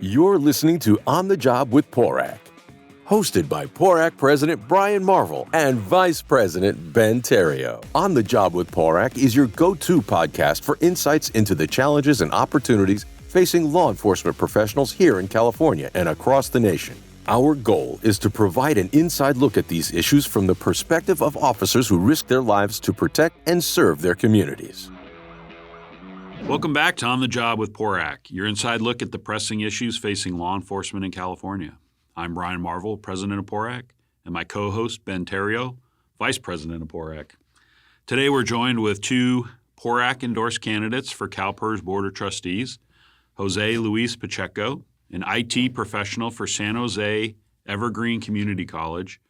You're listening to On the Job with PORAC, hosted by PORAC President Brian Marvel and Vice President Ben Therriault. On the Job with PORAC is your go-to podcast for insights into the challenges and opportunities facing law enforcement professionals here in California and across the nation. Our goal is to provide an inside look at these issues from the perspective of officers who risk their lives to protect and serve their communities. Welcome back to On the Job with PORAC, your inside look at the pressing issues facing law enforcement in California. I'm Brian Marvel, President of PORAC, and my co-host, Ben Therriault, Vice President of PORAC. Today we're joined with two PORAC-endorsed candidates for CalPERS Board of Trustees, Jose Luis Pacheco, an IT professional for San Jose Evergreen Community College,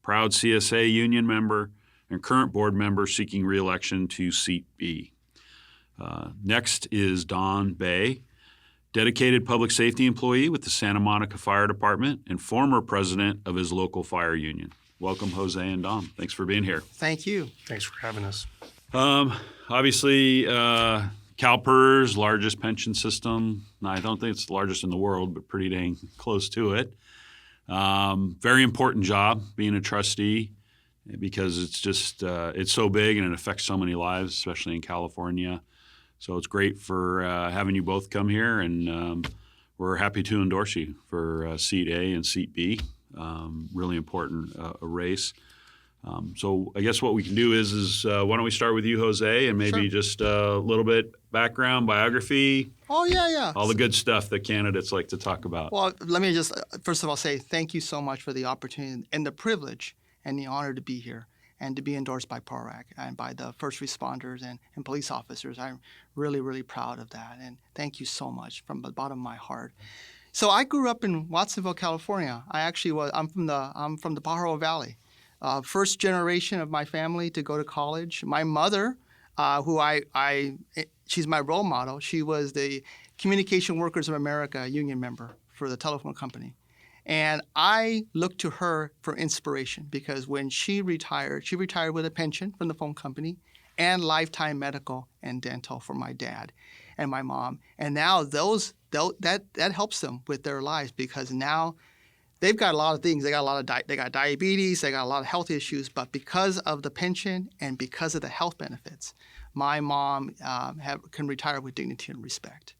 proud CSA union member, and current board member seeking re-election to Seat B. Next is Don Bei, dedicated public safety employee with the Santa Monica Fire Department and former president of his local fire union. Welcome, Jose and Don. Thanks for being here. Thank you. Thanks for having us. Obviously, CalPERS, largest pension system. I don't think it's the largest in the world, but pretty dang close to it. Very important job being a trustee because it's just it's so big and it affects so many lives, especially in California. So it's great for having you both come here, and we're happy to endorse you for Seat A and Seat B. Really important a race. So I guess what we can do is why don't we start with you, Jose, and maybe just a little bit background, biography. Oh, yeah. All the good stuff that candidates like to talk about. Well, let me just first of all say thank you so much for the opportunity and the privilege and the honor to be here and to be endorsed by PORAC and by the first responders and police officers. I'm really, really proud of that. And thank you so much from the bottom of my heart. So I grew up in Watsonville, California. I'm from the Pacheco Valley. First generation of my family to go to college. My mother, she's my role model. She was the Communication Workers of America union member for the telephone company. And I looked to her for inspiration because when she retired with a pension from the phone company and lifetime medical and dental for my dad and my mom. And now that helps them with their lives because now they've got a lot of things. They got diabetes, they got a lot of health issues, but because of the pension and because of the health benefits, my mom can retire with dignity and respect.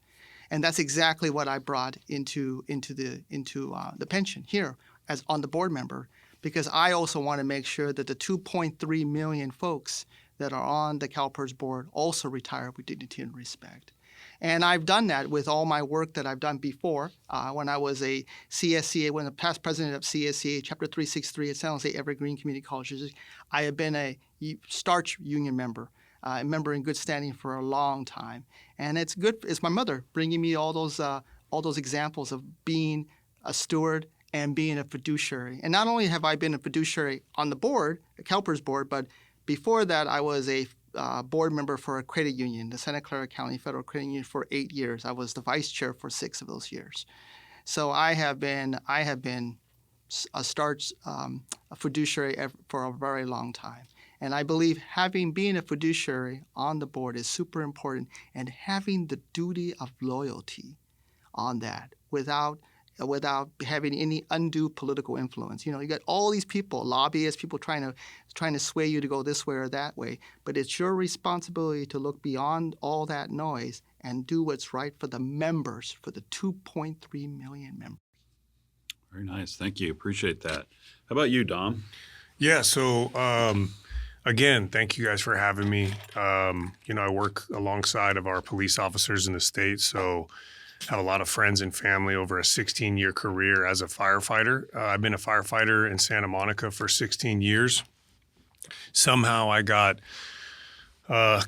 And that's exactly what I brought into the pension here as on the board member, because I also want to make sure that the 2.3 million folks that are on the CalPERS board also retire with dignity and respect. And I've done that with all my work that I've done before. When I was a CSCA, when the past president of CSCA, Chapter 363 at San Jose Evergreen Community College, I have been a starch union member. A member in good standing for a long time, and it's good. It's my mother bringing me all those examples of being a steward and being a fiduciary. And not only have I been a fiduciary on the board, the CalPERS board, but before that I was a board member for a credit union, the Santa Clara County Federal Credit Union, for 8 years. I was the vice chair for 6 of those years. So I have been a fiduciary for a very long time. And I believe being a fiduciary on the board is super important, and having the duty of loyalty on that without having any undue political influence. You got all these people, lobbyists, people trying to sway you to go this way or that way, but it's your responsibility to look beyond all that noise and do what's right for the members, for the 2.3 million members. Very nice. Thank you. Appreciate that. How about you, Dom? Yeah, so again, thank you guys for having me. I work alongside of our police officers in the state, so have a lot of friends and family over a 16-year career as a firefighter. I've been a firefighter in Santa Monica for 16 years. Somehow I got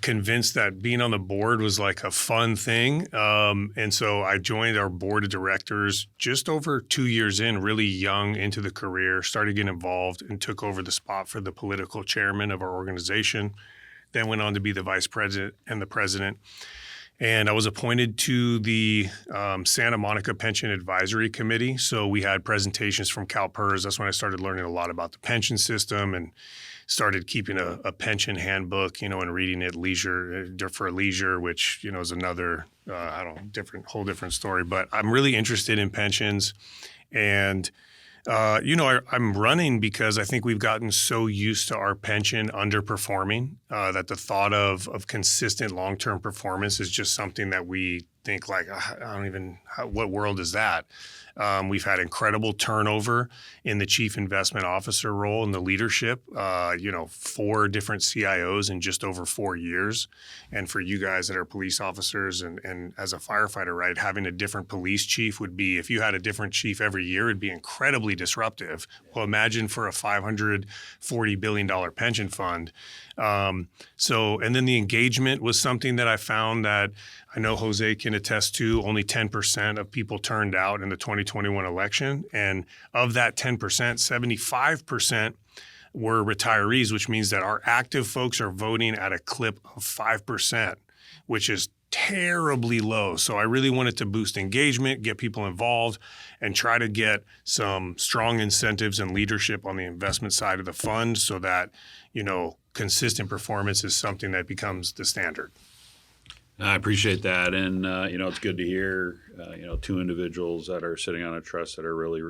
convinced that being on the board was like a fun thing. And so I joined our board of directors just over 2 years in, really young into the career, started getting involved and took over the spot for the political chairman of our organization, then went on to be the vice president and the president. And I was appointed to the Santa Monica Pension Advisory Committee. So we had presentations from CalPERS. That's when I started learning a lot about the pension system and started keeping a pension handbook, and reading it for leisure, which, is another, whole different story. But I'm really interested in pensions. And, I'm running because I think we've gotten so used to our pension underperforming that the thought of consistent long-term performance is just something that we think like, what world is that? We've had incredible turnover in the chief investment officer role and the leadership, 4 different CIOs in just over 4 years. And for you guys that are police officers and as a firefighter, right, having a different police chief would be, if you had a different chief every year, it'd be incredibly disruptive. Well, imagine for a $540 billion pension fund. And then the engagement was something that I found that I know Jose can attest to. Only 10% of people turned out in the 2021 election. And of that 10%, 75% were retirees, which means that our active folks are voting at a clip of 5%, which is terribly low. So I really wanted to boost engagement, get people involved, and try to get some strong incentives and leadership on the investment side of the fund so that, consistent performance is something that becomes the standard. I appreciate that. And, it's good to hear, 2 individuals that are sitting on a trust that are really,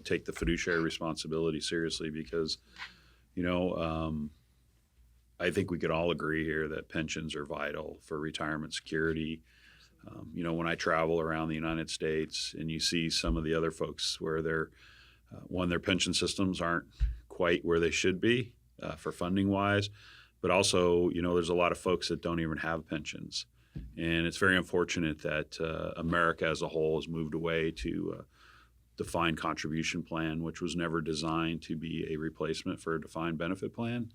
take the fiduciary responsibility seriously because, I think we could all agree here that pensions are vital for retirement security. When I travel around the United States and you see some of the other folks where their pension systems aren't quite where they should be for funding wise, but also, there's a lot of folks that don't even have pensions. And it's very unfortunate that America as a whole has moved away to defined contribution plan, which was never designed to be a replacement for a defined benefit plan.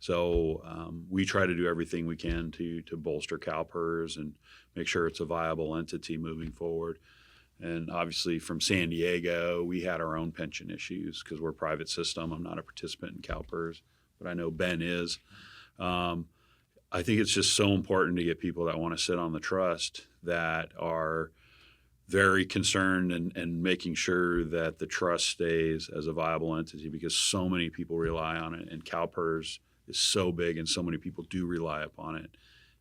So we try to do everything we can to bolster CalPERS and make sure it's a viable entity moving forward. And obviously from San Diego, we had our own pension issues because we're a private system. I'm not a participant in CalPERS, but I know Ben is. I think it's just so important to get people that want to sit on the trust that are very concerned and making sure that the trust stays as a viable entity because so many people rely on it, and CalPERS is so big and so many people do rely upon it.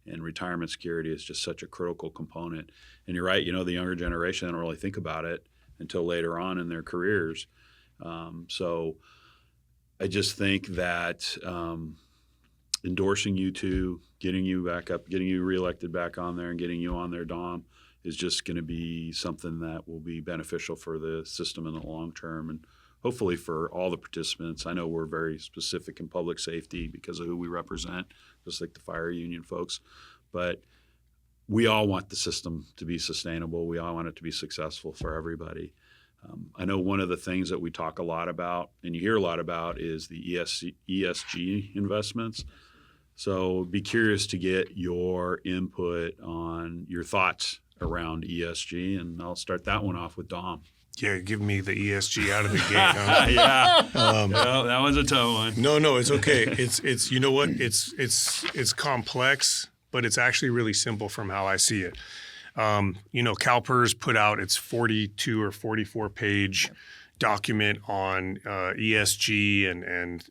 And retirement security is just such a critical component. And you're right, the younger generation don't really think about it until later on in their careers. So I just think that endorsing you 2, getting you back up, getting you reelected back on there and getting you on there, Dom, is just going to be something that will be beneficial for the system in the long term and hopefully for all the participants. I know we're very specific in public safety because of who we represent, just like the fire union folks. But we all want the system to be sustainable. We all want it to be successful for everybody. I know one of the things that we talk a lot about and you hear a lot about is the ESG investments. So be curious to get your input on your thoughts around ESG, and I'll start that one off with Dom. Yeah, give me the ESG out of the gate. Huh? Yeah, that was a tough one. No, it's okay. It's you know what? It's complex, but it's actually really simple from how I see it. CalPERS put out its 42 or 44 page document on ESG and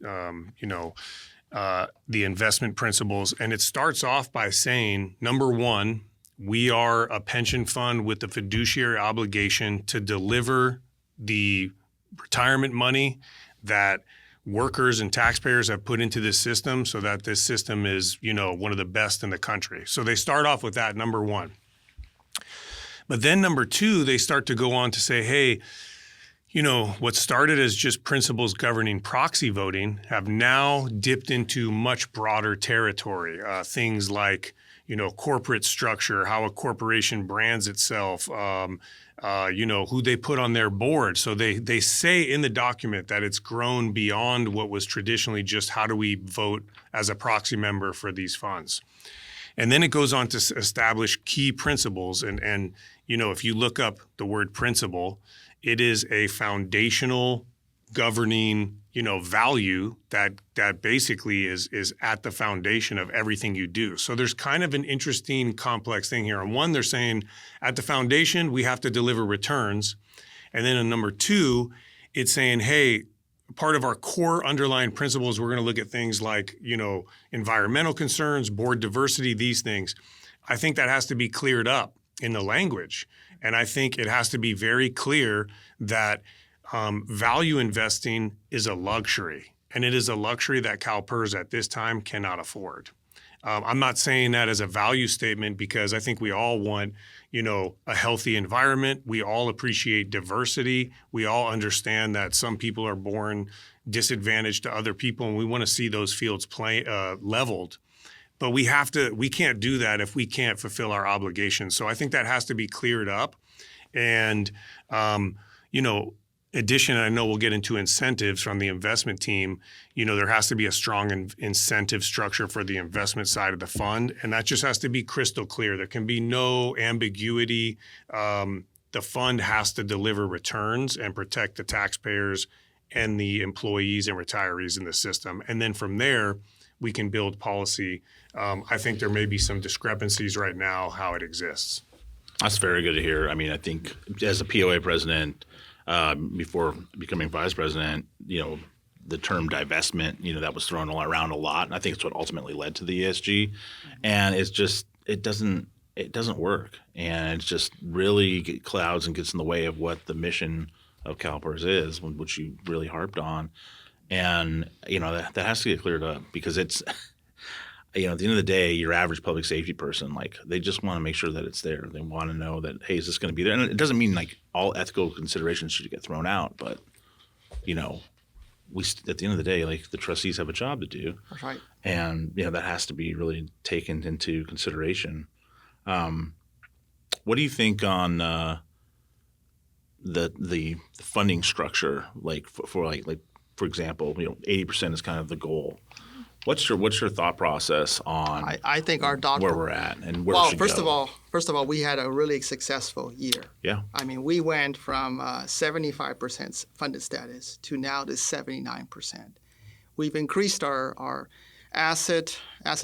the investment principles, and it starts off by saying, number 1. We are a pension fund with the fiduciary obligation to deliver the retirement money that workers and taxpayers have put into this system so that this system is, one of the best in the country. So they start off with that, number 1. But then number 2, they start to go on to say, hey, what started as just principles governing proxy voting have now dipped into much broader territory. Things like, corporate structure, how a corporation brands itself, who they put on their board. So they say in the document that it's grown beyond what was traditionally just how do we vote as a proxy member for these funds. And then it goes on to establish key principles. And if you look up the word principle, it is a foundational governing value that basically is at the foundation of everything you do. So there's kind of an interesting, complex thing here. On one, they're saying at the foundation, we have to deliver returns. And then on number 2, it's saying, hey, part of our core underlying principles, we're going to look at things like, environmental concerns, board diversity, these things. I think that has to be cleared up in the language. And I think it has to be very clear that value investing is a luxury. And it is a luxury that CalPERS at this time cannot afford. I'm not saying that as a value statement because I think we all want, a healthy environment. We all appreciate diversity. We all understand that some people are born disadvantaged to other people, and we want to see those fields leveled. But we can't do that if we can't fulfill our obligations. So I think that has to be cleared up. And, addition, I know we'll get into incentives from the investment team. There has to be a strong incentive structure for the investment side of the fund, and that just has to be crystal clear. There can be no ambiguity. The fund has to deliver returns and protect the taxpayers and the employees and retirees in the system. And then from there, we can build policy. I think there may be some discrepancies right now how it exists. That's very good to hear. I mean, I think as a POA president, before becoming vice president, the term divestment, that was thrown around a lot. And I think it's what ultimately led to the ESG. And it's just, it doesn't work. And it just really clouds and gets in the way of what the mission of CalPERS is, which you really harped on. And, that has to get cleared up because it's, at the end of the day, your average public safety person, they just want to make sure that it's there. They want to know that, hey, is this going to be there? And it doesn't mean all ethical considerations should get thrown out, but, at the end of the day, the trustees have a job to do. That's right. And, that has to be really taken into consideration. What do you think on the funding structure, for example, 80% is kind of the goal. What's your thought process on I think our where we're at and where we should go? First of all, we had a really successful year. Yeah. I mean, we went from 75% funded status to now to 79%. We've increased our asset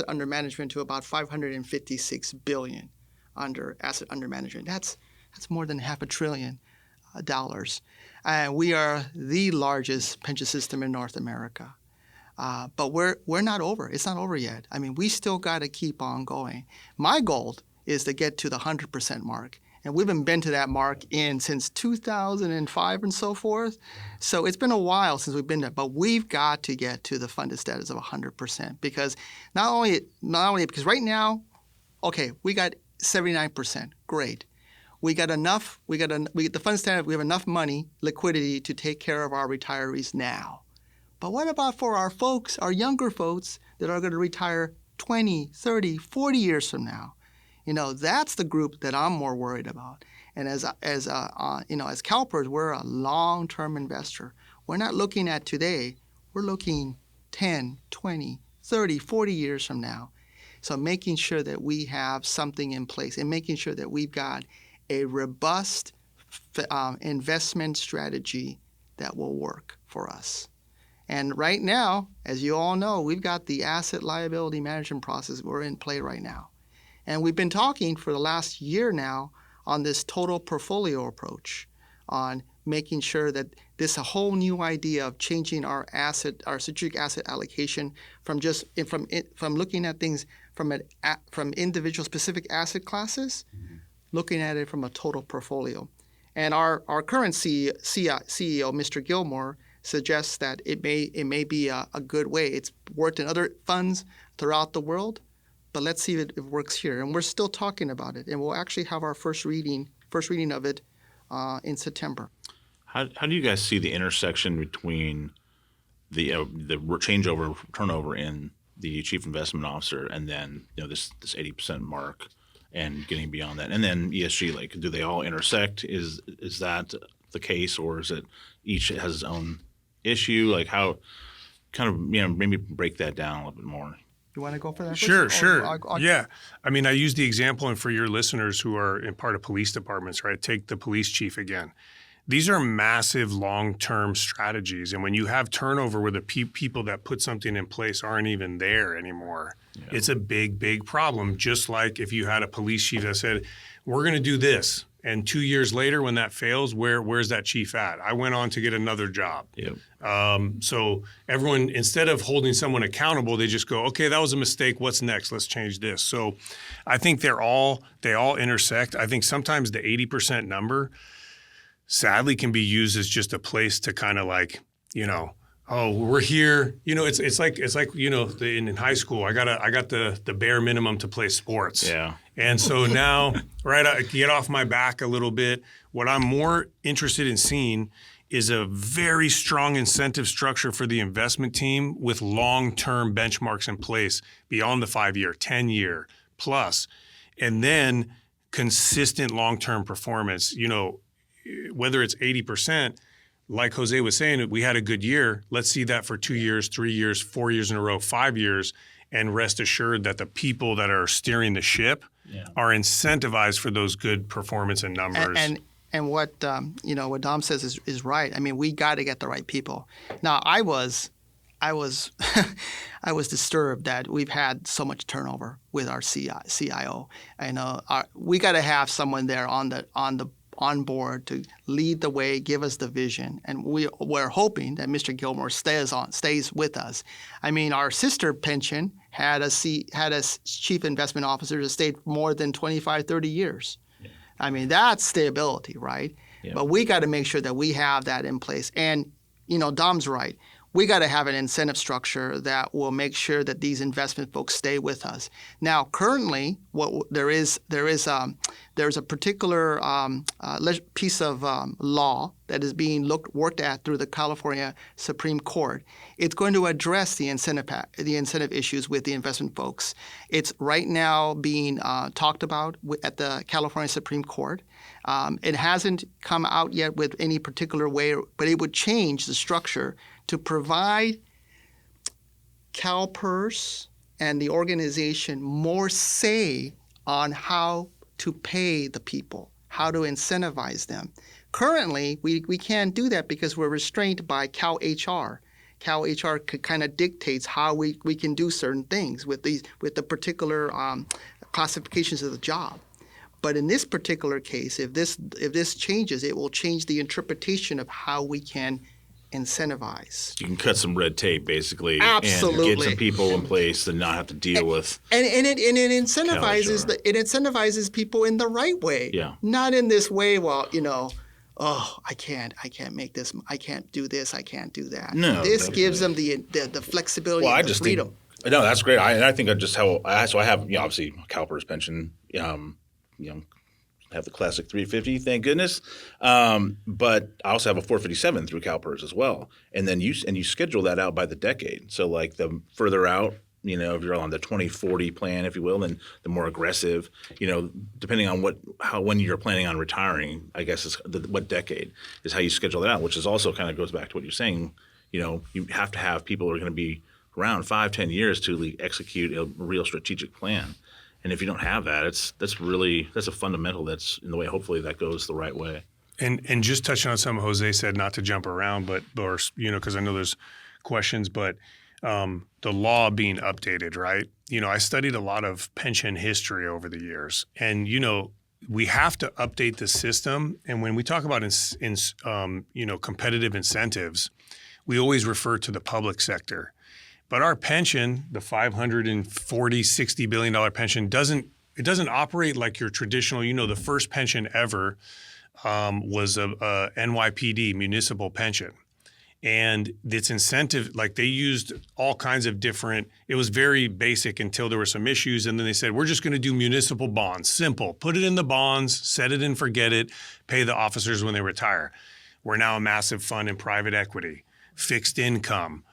under management to about $556 billion under asset under management. That's more than $500 billion. And we are the largest pension system in North America. But we're not over. It's not over yet. I mean, we still got to keep on going. My goal is to get to the 100% mark. And we've been to that mark since 2005 and so forth. So it's been a while since we've been there. But we've got to get to the funded status of 100% because not only because right now, okay, we got 79%. Great. We got enough. The funded status. We have enough money, liquidity to take care of our retirees now. But what about for our folks, our younger folks that are going to retire 20, 30, 40 years from now? That's the group that I'm more worried about. And as CalPERS, we're a long-term investor. We're not looking at today. We're looking 10, 20, 30, 40 years from now. So making sure that we have something in place and making sure that we've got a robust investment strategy that will work for us. And right now, as you all know, we've got the asset liability management process. We're in play right now. And we've been talking for the last year now on this total portfolio approach, on making sure that this a whole new idea of changing our strategic asset allocation from looking at things from individual specific asset classes, looking at it from a total portfolio. And our current CEO, Mr. Gilmore, suggests that it may be a good way. It's worked in other funds throughout the world, but let's see if it works here. And we're still talking about it, and we'll actually have our first reading of it in September. How do you guys see the intersection between the changeover turnover in the chief investment officer and then this 80% mark and getting beyond that, and then ESG? Do they all intersect? Is that the case, or is it each has its own issue? How kind of maybe break that down a little bit more. You want to go for that? Sure. Yeah. I mean, I use the example, and for your listeners who are in part of police departments, right? Take the police chief again. These are massive long-term strategies. And when you have turnover where the people that put something in place aren't even there anymore, it's a big, big problem. Just like if you had a police chief that said, we're going to do this, And 2 years later, when that fails, where's that chief at? I went on to get another job. Yep. So everyone, instead of holding someone accountable, they just go, okay, that was a mistake. What's next? Let's change this. So I think they all intersect. I think sometimes the 80% number, sadly, can be used as just a place to kind of like, oh, we're here. It's like in high school, I got the bare minimum to play sports. Yeah. And so now, right, I get off my back a little bit. What I'm more interested in seeing is a very strong incentive structure for the investment team with long-term benchmarks in place beyond the 5-year, 10-year plus, and then consistent long-term performance. Whether it's 80%, like Jose was saying, we had a good year. Let's see that for 2 years, 3 years, 4 years in a row, 5 years, and rest assured that the people that are steering the ship are incentivized for those good performance and numbers. And what what Dom says is right. I mean, we got to get the right people. Now, I was I was disturbed that we've had so much turnover with our CIO. We got to have someone there on board to lead the way, give us the vision, and we're hoping that Mr. Gilmore stays with us. I mean, our sister pension had a chief investment officer that stayed more than 25, 30 years. Yeah. I mean, that's stability, right? Yeah. But we got to make sure that we have that in place. And Dom's right. We got to have an incentive structure that will make sure that these investment folks stay with us. Now, currently, there's a particular piece of law that is being worked at through the California Supreme Court. It's going to address the incentive issues with the investment folks. It's right now being talked about at the California Supreme Court. It hasn't come out yet with any particular way, but it would change the structure to provide CalPERS and the organization more say on how to pay the people, how to incentivize them. Currently, we can't do that because we're restrained by CalHR. CalHR kind of dictates how we can do certain things with the particular classifications of the job. But in this particular case, if this changes, it will change the interpretation of how we can incentivize. You can cut some red tape, basically, absolutely, and get some people in place to not have to deal with. And it incentivizes people in the right way. Yeah. Not in this way. Well, I can't make this. I can't do this. I can't do that. No, this definitely gives them the flexibility and the freedom. No, that's great. I think I just so I have obviously CalPERS pension. Have the classic 350, thank goodness. But I also have a 457 through CalPERS as well. And then you schedule that out by the decade. So like the further out, if you're on the 2040 plan, if you will, then the more aggressive, depending on when you're planning on retiring, I guess is what decade is how you schedule that out, which is also kind of goes back to what you're saying. You have to have people who are going to be around 5-10 years to execute a real strategic plan. And if you don't have that, that's a fundamental that's in the way. Hopefully that goes the right way. And just touching on something Jose said, not to jump around, because I know there's questions, but the law being updated, right? I studied a lot of pension history over the years, and we have to update the system. And when we talk about competitive incentives, we always refer to the public sector. But our pension, the $540-60 billion pension, doesn't operate like your traditional. The first pension ever was a NYPD municipal pension, and its incentive, like they used all kinds of different. It was very basic until there were some issues, and then they said we're just going to do municipal bonds, simple. Put it in the bonds, set it and forget it. Pay the officers when they retire. We're now a massive fund in private equity, fixed income.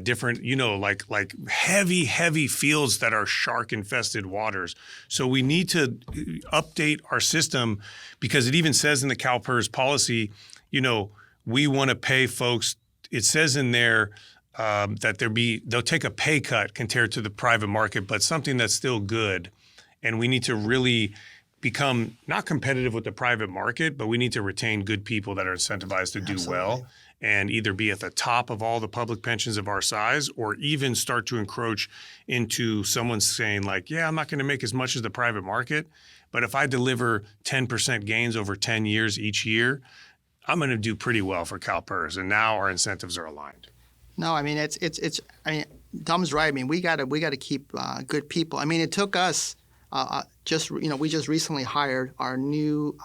Different, like heavy fields that are shark-infested waters. So we need to update our system because it even says in the CalPERS policy, we want to pay folks. It says in there that they'll take a pay cut compared to the private market, but something that's still good. And we need to really become not competitive with the private market, but we need to retain good people that are incentivized to do well. and either be at the top of all the public pensions of our size, or even start to encroach into someone saying like, yeah, I'm not going to make as much as the private market, but if I deliver 10% gains over 10 years each year, I'm going to do pretty well for CalPERS. And now our incentives are aligned. No, I mean, I mean, Dom's right. I mean, we got to keep good people. I mean, it took us we just recently hired our new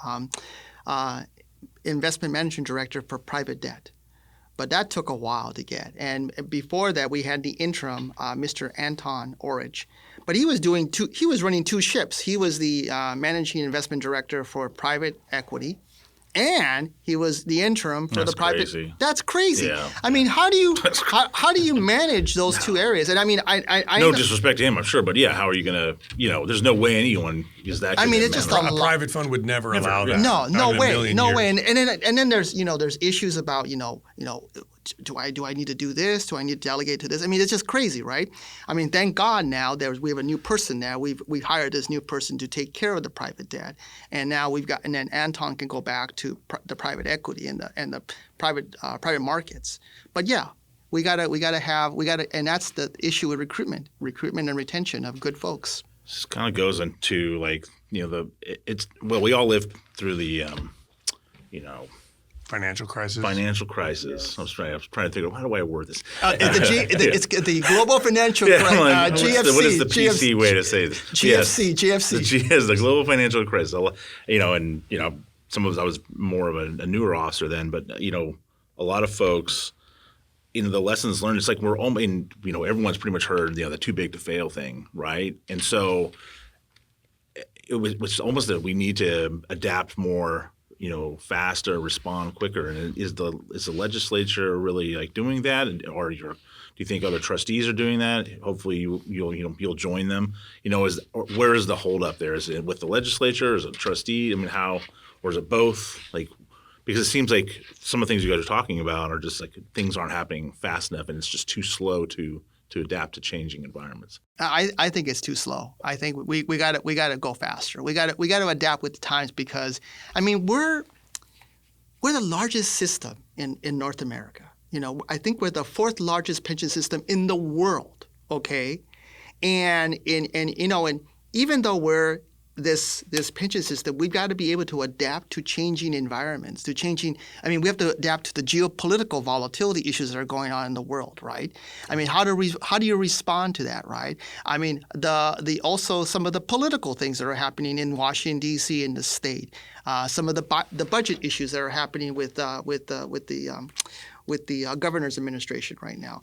investment management director for private debt. But that took a while to get. And before that, we had the interim, Mr. Anton Orich. But he was running two ships. He was the managing investment director for private equity, and he was the interim for the private. Crazy. That's crazy. Yeah. I mean, how do you manage those two areas? And I mean, I no disrespect to him, I'm sure, but yeah, how are you going to? There's no way anyone is that. I mean, it's just a private fund would never allow that. No way. And then there's issues about do I need to do this? Do I need to delegate to this? I mean, it's just crazy, right? I mean, thank God now we have a new person now. We've hired this new person to take care of the private debt, and now and then Anton can go back to the private equity and the private markets. But yeah, we gotta, and that's the issue with recruitment and retention of good folks. This kind of goes into we all lived through the Financial crisis. I was trying to think of how do I word this? It's the global financial crisis. GFC. What is the PC way to say this? GFC. Yes, the global financial crisis. Some of us, I was more of a newer officer then, but a lot of folks, the lessons learned. It's like we're all everyone's pretty much heard the too big to fail thing, right? And so it was almost that we need to adapt more. Faster, respond quicker. And is the legislature really doing that, or do you think other trustees are doing that? Hopefully, you'll join them. Where is the holdup there? Is it with the legislature? Is it a trustee? I mean, or is it both? Because it seems like some of the things you guys are talking about are just things aren't happening fast enough, and it's just too slow to adapt to changing environments. I think it's too slow. I think we got to go faster. We got to adapt with the times, because I mean we're the largest system in North America. I think we're the fourth largest pension system in the world. Okay, and even though we're this pension system, we've got to be able to adapt to changing environments, we have to adapt to the geopolitical volatility issues that are going on in the world, right? I mean, how do you respond to that, right? I mean, also some of the political things that are happening in Washington D.C. in the state, some of the budget issues that are happening with the governor's administration right now.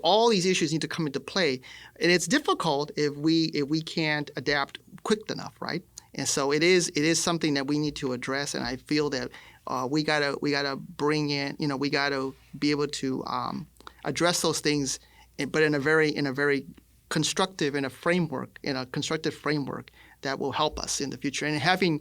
All these issues need to come into play, and it's difficult if we can't adapt quick enough, right? And so it is something that we need to address, and I feel that we gotta bring in, we gotta be able to address those things, but in a very constructive framework that will help us in the future. And having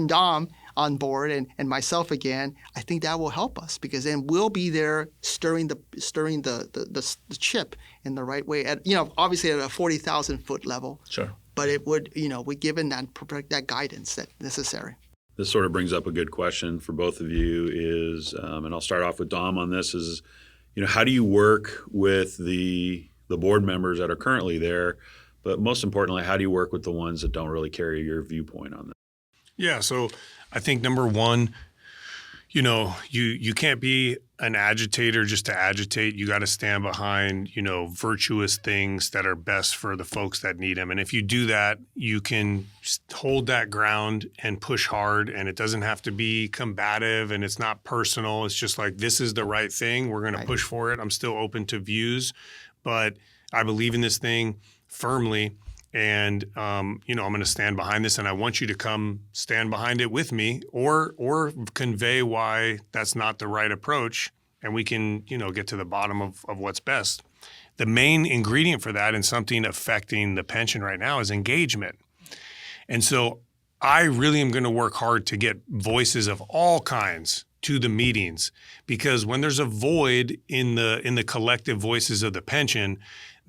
Dom on board and myself again, I think that will help us, because then we'll be there stirring the chip in the right way. Obviously at a 40,000-foot level. Sure. But it would, we're given that guidance that's necessary. This sort of brings up a good question for both of you is, and I'll start off with Dom on this, is, how do you work with the board members that are currently there, but most importantly, how do you work with the ones that don't really carry your viewpoint on this? Yeah, so I think number one, you can't be an agitator just to agitate. You got to stand behind, virtuous things that are best for the folks that need them. And if you do that, you can hold that ground and push hard, and it doesn't have to be combative, and it's not personal. It's just like, this is the right thing. We're going to push for it. I'm still open to views, but I believe in this thing firmly. And, I'm going to stand behind this, and I want you to come stand behind it with me, or convey why that's not the right approach, and we can, get to the bottom of what's best. The main ingredient for that, and something affecting the pension right now, is engagement. And so I really am going to work hard to get voices of all kinds to the meetings, because when there's a void in the collective voices of the pension,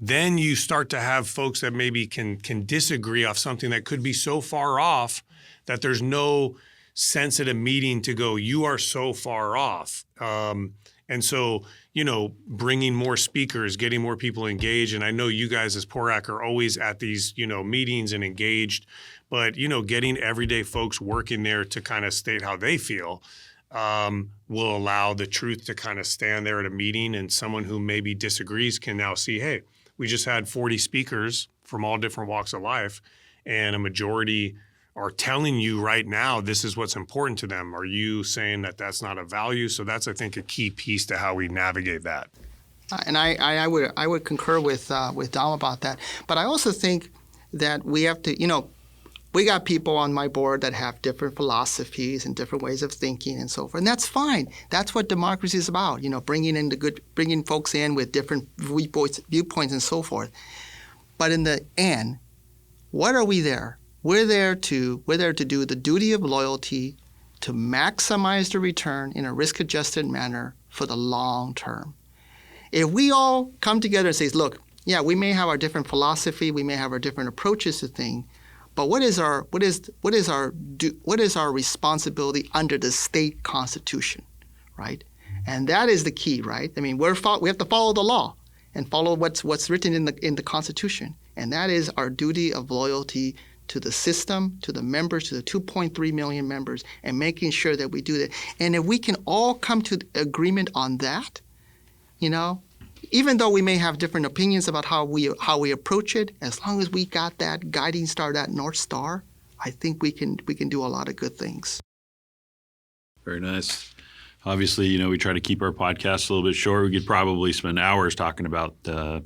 then you start to have folks that maybe can disagree off something that could be so far off that there's no sense at a meeting to go, you are so far off. And so, bringing more speakers, getting more people engaged. And I know you guys as PORAC are always at these, meetings and engaged, but, getting everyday folks working there to kind of state how they feel will allow the truth to kind of stand there at a meeting, and someone who maybe disagrees can now see, hey, we just had 40 speakers from all different walks of life, and a majority are telling you right now this is what's important to them. Are you saying that that's not a value? So that's, I think, a key piece to how we navigate that. And I would concur with Dom about that. But I also think that we have to, we got people on my board that have different philosophies and different ways of thinking and so forth, and that's fine. That's what democracy is about. Bringing folks in with different viewpoints and so forth. But in the end, what are we there? We're there to do the duty of loyalty, to maximize the return in a risk-adjusted manner for the long term. If we all come together and say, look, yeah, we may have our different philosophy, we may have our different approaches to things, but what is our responsibility under the state constitution, right? And that is the key, right? I mean, we have to follow the law and follow what's written in the Constitution, and that is our duty of loyalty to the system, to the members, to the 2.3 million members, and making sure that we do that. And if we can all come to agreement on that, even though we may have different opinions about how we approach it, as long as we got that guiding star, that North Star, I think we can do a lot of good things. Very nice. Obviously, we try to keep our podcast a little bit short. We could probably spend hours talking about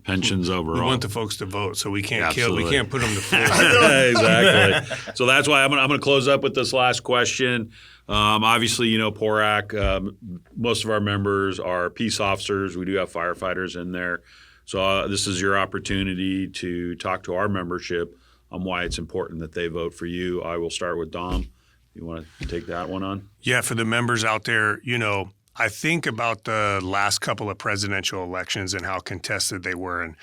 pensions overall. We want the folks to vote, so we can't we can't put them to floor. Exactly. So that's why I'm going to close up with this last question. Obviously, PORAC, most of our members are peace officers. We do have firefighters in there. So this is your opportunity to talk to our membership on why it's important that they vote for you. I will start with Dom. You want to take that one on? Yeah, for the members out there, I think about the last couple of presidential elections and how contested they were. And,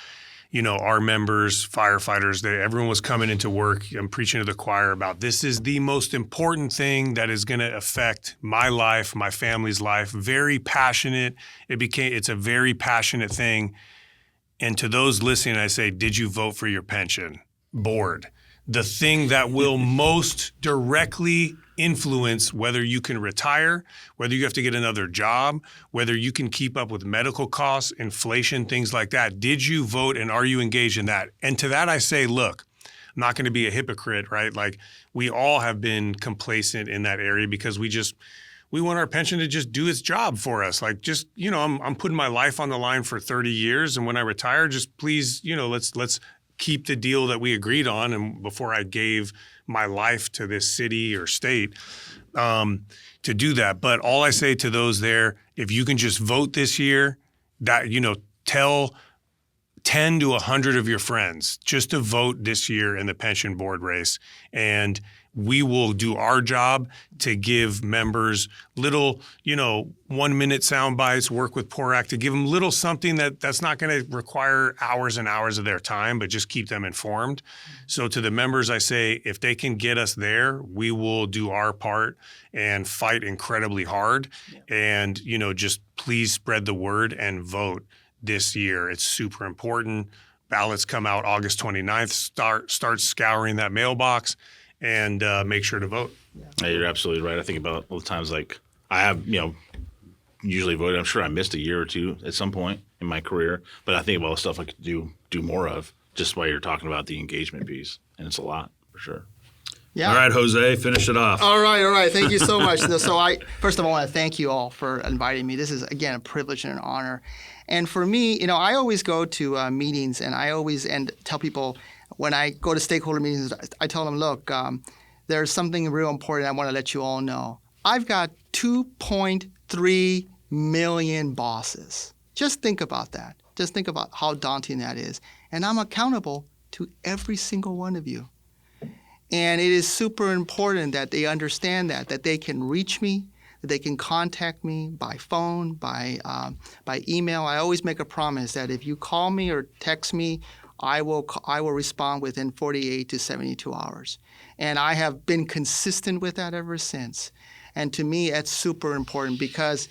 our members, firefighters, everyone was coming into work. I'm preaching to the choir about this is the most important thing that is going to affect my life, my family's life. Very passionate. It's a very passionate thing. And to those listening, I say, did you vote for your pension board? The thing that will most directly influence whether you can retire, whether you have to get another job, whether you can keep up with medical costs, inflation, things like that. Did you vote, and are you engaged in that? And to that I say, look, I'm not going to be a hypocrite, right? Like, we all have been complacent in that area because we want our pension to just do its job for us. Like, just, I'm putting my life on the line for 30 years, and when I retire, just please, let's keep the deal that we agreed on, and before I gave my life to this city or state, to do that. But all I say to those there, if you can just vote this year, that, tell 10 to 100 of your friends just to vote this year in the pension board race. And we will do our job to give members little, 1 minute sound bites, work with PORAC to give them little something that's not going to require hours and hours of their time, but just keep them informed. So to the members, I say, if they can get us there, we will do our part and fight incredibly hard. Yeah. And, just please spread the word and vote this year. It's super important. Ballots come out August 29th. Start scouring that mailbox. And make sure to vote. Yeah, you're absolutely right. I think about all the times, like, I have, usually voted. I'm sure I missed a year or two at some point in my career, but I think about all the stuff I could do more of just while you're talking about the engagement piece, and it's a lot for sure. Yeah. All right, Jose, finish it off. All right. Thank you so much. So first of all, I want to thank you all for inviting me. This is, again, a privilege and an honor. And for me, I always go to meetings, and I always tell people, when I go to stakeholder meetings, I tell them, look, there's something real important I want to let you all know. I've got 2.3 million bosses. Just think about that. Just think about how daunting that is. And I'm accountable to every single one of you. And it is super important that they understand that they can reach me, that they can contact me by phone, by email. I always make a promise that if you call me or text me I will respond within 48 to 72 hours. And I have been consistent with that ever since. And to me, that's super important because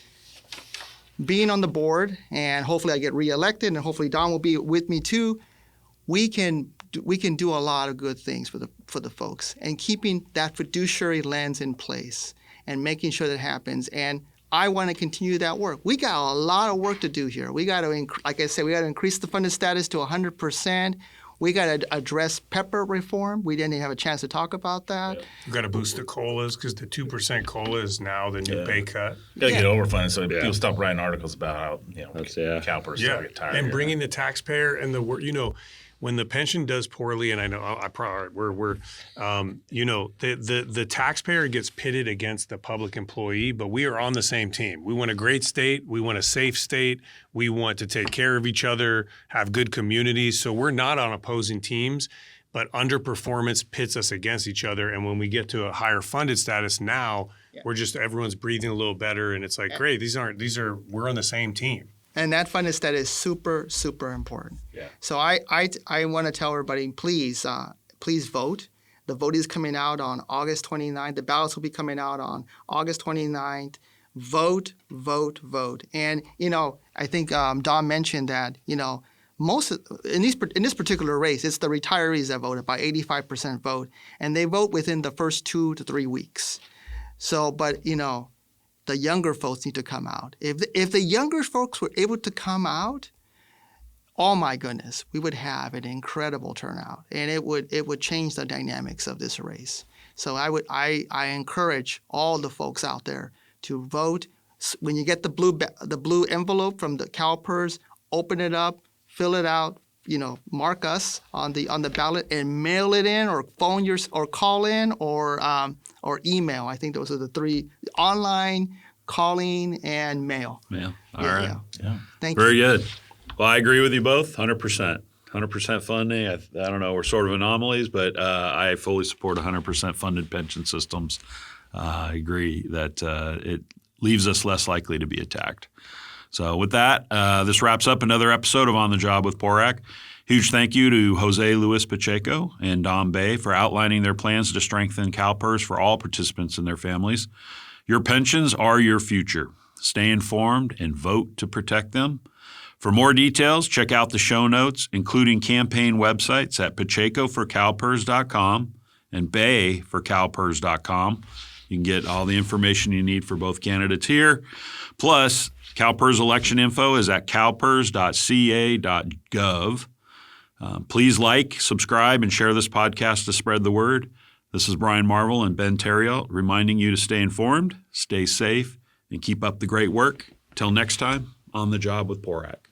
being on the board, and hopefully I get reelected, and hopefully Don will be with me too, we can do a lot of good things for the folks, and keeping that fiduciary lens in place and making sure that happens. And I want to continue that work. We got a lot of work to do here. We got to, like I said, we got to increase the funded status to 100%. We got to address PEPR reform. We didn't even have a chance to talk about that. We've got to boost the COLAs because the 2% COLA is now the new pay cut. Got to get overfunded so people stop writing articles about how CalPERS get tired. And bringing the taxpayer and the work, when the pension does poorly, and I know the taxpayer gets pitted against the public employee, but we are on the same team. We want a great state. We want a safe state. We want to take care of each other, have good communities. So we're not on opposing teams, but underperformance pits us against each other. And when we get to a higher funded status now, everyone's breathing a little better, and it's like, great, we're on the same team. And that funded status is super, super important. Yeah. So I want to tell everybody, please vote. The vote is coming out on August 29th. The ballots will be coming out on August 29th. Vote, vote, vote. And, I think Don mentioned that, most in this particular race, it's the retirees that vote, about 85% vote. And they vote within the first 2 to 3 weeks. So, but, the younger folks need to come out. If the younger folks were able to come out, oh my goodness, we would have an incredible turnout, and it would change the dynamics of this race. So I encourage all the folks out there to vote. When you get the blue envelope from the CalPERS, open it up, fill it out, mark us on the ballot and mail it in, or phone or call in, or email. I think those are the 3: online, calling, and mail. Yeah. All right. Yeah. Thank you. Very good. Well, I agree with you both, 100%. 100% funding. I don't know, we're sort of anomalies, but I fully support 100% funded pension systems. I agree that it leaves us less likely to be attacked. So with that, this wraps up another episode of On the Job with PORAC. Huge thank you to Jose Luis Pacheco and Don Bei for outlining their plans to strengthen CalPERS for all participants and their families. Your pensions are your future. Stay informed and vote to protect them. For more details, check out the show notes, including campaign websites at pachecoforcalpers.com and bei4calpers.com. You can get all the information you need for both candidates here. Plus, CalPERS election info is at calpers.ca.gov. Please like, subscribe, and share this podcast to spread the word. This is Brian Marvel and Ben Therriault reminding you to stay informed, stay safe, and keep up the great work. Till next time, On the Job with PORAC.